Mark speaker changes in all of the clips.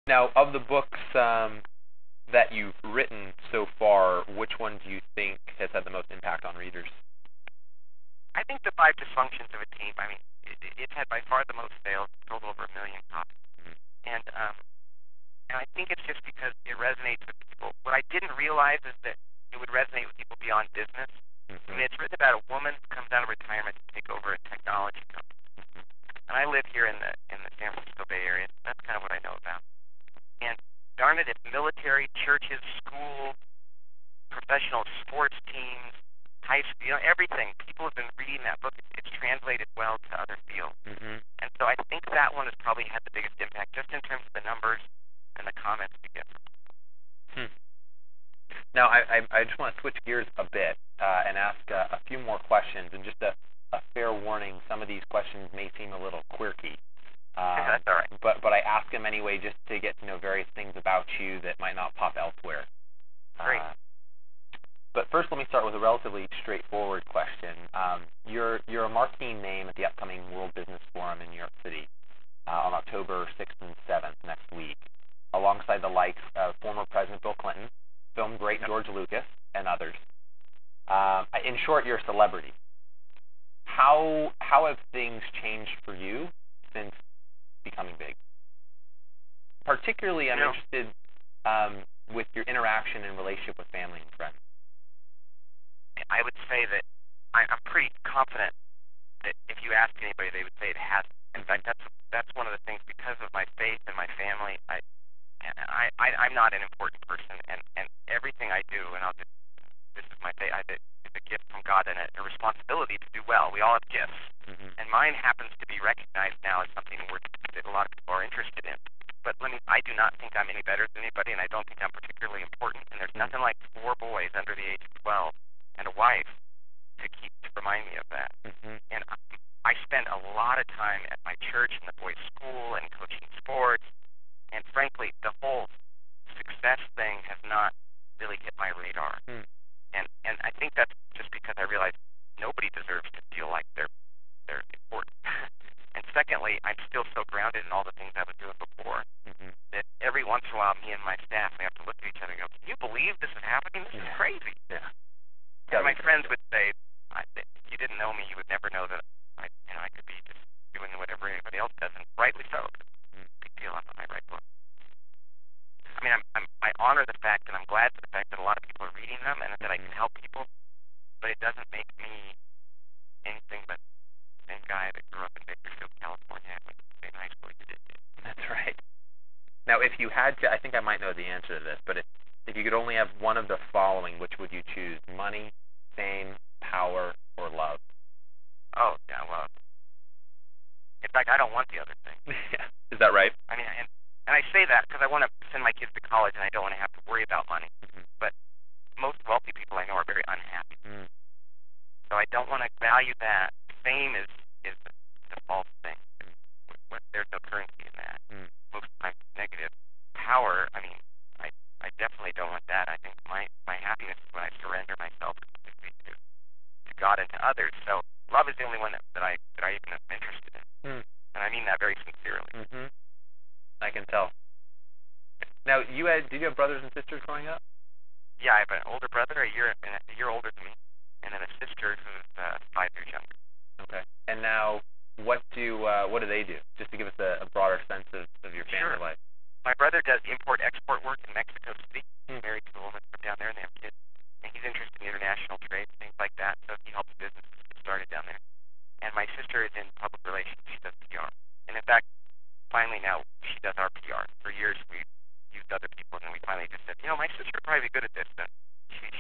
Speaker 1: Now, of the books that you've written so far, which one do you think has had the most impact on readers?
Speaker 2: I think The Five Dysfunctions of a Team. I mean, it's had by far the most sales, sold over 1 million copies, and I think it's just because it resonates with people. What I didn't realize is that it would resonate with people beyond business. I mean, it's written about a woman who comes out of retirement to take over a technology company. And I live here in the San Francisco Bay Area. So that's kind of what I know about. And darn it, if military, churches, schools, professional sports teams, high school, everything. People have been reading that book. It's translated well to other fields. And so I think that one has probably had the biggest impact, just in terms of the numbers and the comments we get from people.
Speaker 1: Now, I just want to switch gears a bit and ask a few more questions. And just a fair warning, some of these questions may seem a little quirky.
Speaker 2: That's all right.
Speaker 1: But I ask them anyway just to get to know various things about you that might not pop elsewhere.
Speaker 2: Great.
Speaker 1: But first, let me start with a relatively straightforward question. You're a marquee name at the upcoming World Business Forum in New York City on October 6th and 7th next week, alongside the likes of former President Bill Clinton, film great George Lucas, and others. In short, you're a celebrity. How have things changed for you since becoming big? Particularly, I'm interested with your interaction and relationship with family and friends.
Speaker 2: I would say that I'm pretty confident that if you ask anybody, they would say it hasn't. In fact, that's one of the things, because of my faith and my family. I'm not an important person, and everything I do, and this is my faith. It's a gift from God and a responsibility to do well. We all have gifts, and mine happens to be recognized now as something that a lot of people are interested in. But I do not think I'm any better than anybody, and I don't think I'm particularly important. And there's nothing like 4 boys under the age of 12 and a wife to remind me of that. And I spend a lot of time at my church and the boys' school and coaching sports. And frankly, the whole success thing has not really hit my radar. And I think that's just because I realize nobody deserves to feel like they're important. And secondly, I'm still so grounded in all the things I was doing before that every once in a while, me and my staff, we have to look at each other and go, "Can you believe this is happening? This is crazy."
Speaker 1: Yeah.
Speaker 2: And my friends would say, "If you didn't know me, you would never know that I could be just doing whatever anybody else does," and rightly so. Big deal. I'm on my right book. I mean, I honor the fact, and I'm glad for the fact that a lot of people are reading them, and that I can help people. But it doesn't make me anything but the same guy that grew up in Bakersfield, California, and went to the same high school you did.
Speaker 1: That's right. Now, if you had to, I think I might know the answer to this, but if you could only have one of the following, which would you choose? Money, fame, power, or love?
Speaker 2: Oh, yeah, love. In fact, I don't want the other thing.
Speaker 1: Yeah. Is that right?
Speaker 2: I mean, and I say that because I want to send my kids to college, and I don't want to have to worry about money. But most wealthy people I know are very unhappy. So I don't want to value that. Fame is the false thing. There's no currency in that. Most times it's negative. Power, I mean, I definitely don't want that. I think my happiness is when I surrender myself completely to God and to others. So love is the only one that I even am interested in. And I mean that very sincerely.
Speaker 1: I can tell. Now, did you have brothers and sisters growing up?
Speaker 2: Yeah, I have an older brother, a year older than me, and then a sister who's 5 years younger.
Speaker 1: Okay. And now, what do they do? Just to give us a broader sense of your family life.
Speaker 2: My brother does import-export work in Mexico City. He's married to a woman from down there, and they have kids. And he's interested in international trade, things like that. So he helps businesses get started down there. And my sister is in public relations. She does PR. And in fact, finally now she does our PR. For years we've used other people, and then we finally just said, my sister would probably be good at this. But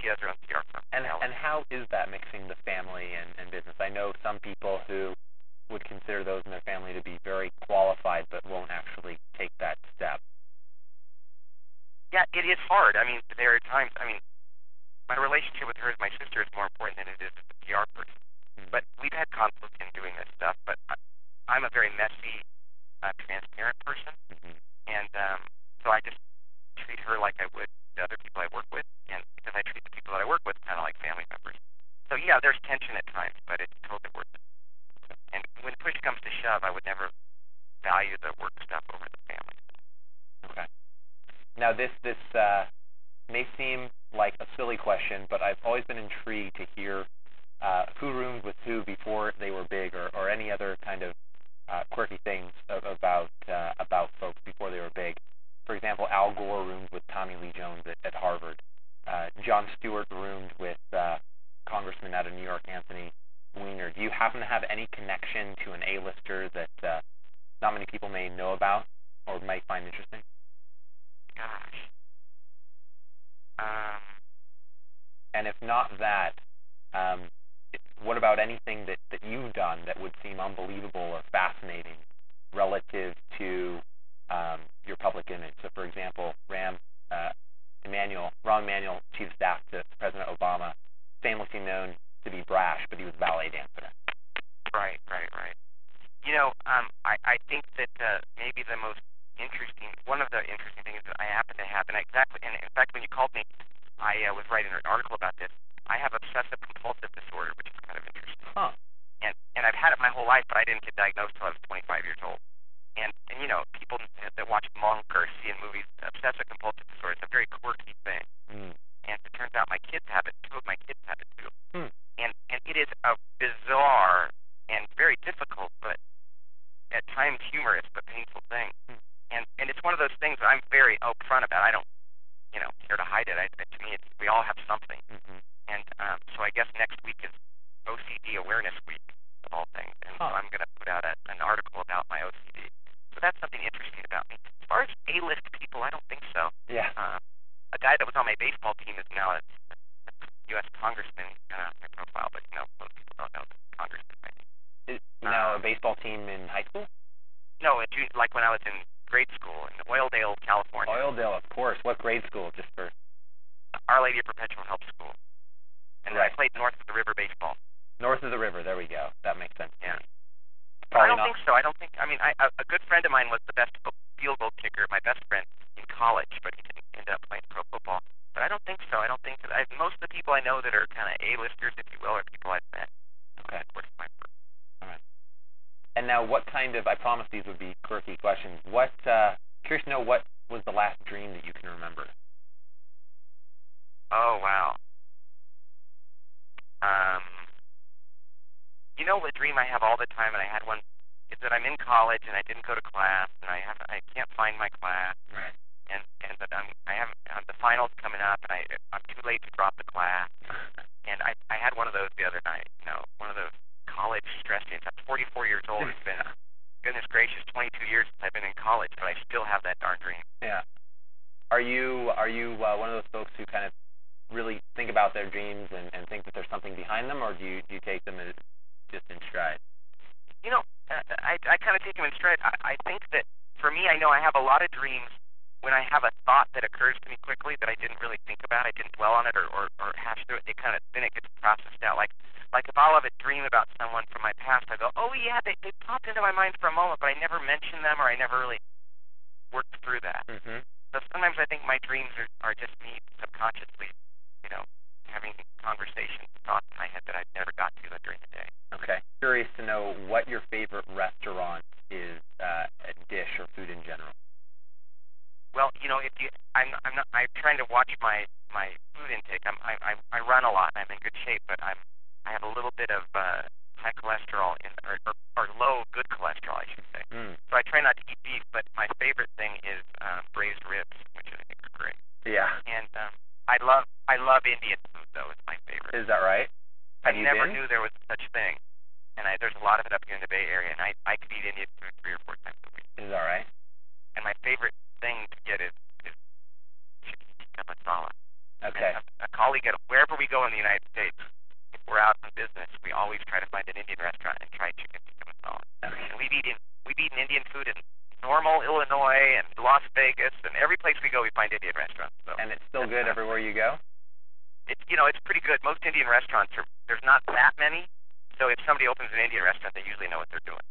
Speaker 2: she has her own PR firm.
Speaker 1: And how is that mixing the family and business? I know some people who would consider those in their family to be very qualified, but won't actually take that step.
Speaker 2: Yeah, it is hard. I mean, there are times. I mean, my relationship with her as my sister is more important than it is as a PR person. But we've had conflict in doing this stuff. But I'm a very messy, transparent person, and so I just treat her like I would the other people I work with, and because I treat the people that I work with kind of like family members. So yeah, there's tension at times, but it's totally worth it. And when push comes to shove, I would never value the work stuff over the family.
Speaker 1: Okay. Now this may seem like a silly question, but I've always been intrigued to hear who roomed with who before they were big, or any other kind of quirky things about folks before they were big. For example, Al Gore roomed with Tommy Lee Jones at Harvard. Jon Stewart roomed with Congressman out of New York, Anthony Weiner. Do you happen to have any connection to an A-lister that not many people may know about or might find interesting?
Speaker 2: Gosh.
Speaker 1: And if not that, what about anything that you've done that would seem unbelievable or fascinating relative to your public image? So, for example, Rahm Emanuel, Chief of Staff to President Obama, famously known to be brash, but he was a ballet dancer.
Speaker 2: Right. You know, I think that maybe one of the interesting things that I happen to have, and in fact, when you called me, I was writing an article about this. I have obsessive compulsive disorder, which is kind of interesting.
Speaker 1: Huh.
Speaker 2: And I've had it my whole life, but I didn't get diagnosed until I was 25 years old. And you know, people that watch Monk or see in movies, obsessive compulsive disorder, it's a very quirky thing.
Speaker 1: Mm.
Speaker 2: And it turns out my kids have it. 2 of my kids have it too.
Speaker 1: Mm.
Speaker 2: And it is a bizarre and very difficult, but at times humorous but painful thing.
Speaker 1: Mm.
Speaker 2: And it's one of those things that I'm very upfront about. I don't, care to hide it. To me, we all have something.
Speaker 1: Mm-hmm.
Speaker 2: And so I guess next week is OCD Awareness Week, of all things. And so I'm going to put out an article about my OCD. So that's something interesting about me. As far as A-list people, I don't think so.
Speaker 1: Yeah.
Speaker 2: A guy that was on my baseball team is now a U.S. congressman. My profile, but most people don't know the congressman.
Speaker 1: Is now a baseball team in high school?
Speaker 2: No, like when I was in grade school in Oildale, California.
Speaker 1: Oildale, of course. What grade school? Just for
Speaker 2: Our Lady of Perpetual Help School. And
Speaker 1: right.
Speaker 2: I played north of the river baseball.
Speaker 1: North of the river. There we go. That makes sense.
Speaker 2: Yeah.
Speaker 1: Probably
Speaker 2: I don't
Speaker 1: not.
Speaker 2: think so. A good friend of mine was the best field goal kicker, my best friend in college, but he didn't end up playing pro football. But I don't think so. I don't think that. Most of the people I know that are kind of A-listers, if you will, are people I've met.
Speaker 1: Okay.
Speaker 2: Of course, my work.
Speaker 1: All right. And now, what kind of? I promise these would be quirky questions. Curious to know what was the last dream that you can remember?
Speaker 2: Oh wow. The dream I have all the time, and I had one, is that I'm in college and I didn't go to class, and I can't find my class,
Speaker 1: Right.
Speaker 2: and that the finals coming up, and I'm too late to drop the class, and I had one of those the other night. One of those college stress dreams. I'm 44 years old. It's been, goodness gracious, 22 years since I've been in college, but I still have that darn dream.
Speaker 1: Yeah. Are you one of those folks who kind of really think about their dreams and think that there's something behind them, or do you take them as just in stride?
Speaker 2: I kind of take them in stride. I think that for me, I know I have a lot of dreams when I have a thought that occurs to me quickly that I didn't really think about. I didn't dwell on it or hash through it. Then it gets processed out. Like if I'll have a dream about someone from my past, I go, oh yeah, they popped into my mind for a moment, but I never mentioned them, or I never really worked through that.
Speaker 1: Mm-hmm.
Speaker 2: So sometimes I think my dreams are just me subconsciously, having conversations, thoughts in my head that I never got to during the day.
Speaker 1: Okay. Curious to know what your favorite restaurant is, a dish or food in general.
Speaker 2: Well, I'm trying to watch my food intake. I run a lot and I'm in good shape, but I have a little bit of high cholesterol or low good cholesterol, I should say.
Speaker 1: Mm.
Speaker 2: So I try not to eat beef, but my favorite thing is braised ribs, which I think are great.
Speaker 1: Yeah.
Speaker 2: And I love Indian food though. It's my favorite.
Speaker 1: Is that right?
Speaker 2: I never knew there was such thing, and there's a lot of it up here in the Bay Area, and I could eat Indian food 3 or 4 times a week.
Speaker 1: Is that right?
Speaker 2: And my favorite thing to get is chicken tikka masala.
Speaker 1: Okay.
Speaker 2: And a colleague wherever we go in the United States, if we're out on business, we always try to find an Indian restaurant and try chicken tikka masala.
Speaker 1: Okay.
Speaker 2: And we've eaten Indian food in Normal, Illinois, and Las Vegas, and every place we go, we find Indian restaurants. So
Speaker 1: and it's still good everywhere you go?
Speaker 2: It's pretty good. Most Indian restaurants there's not that many, so if somebody opens an Indian restaurant, they usually know what they're doing.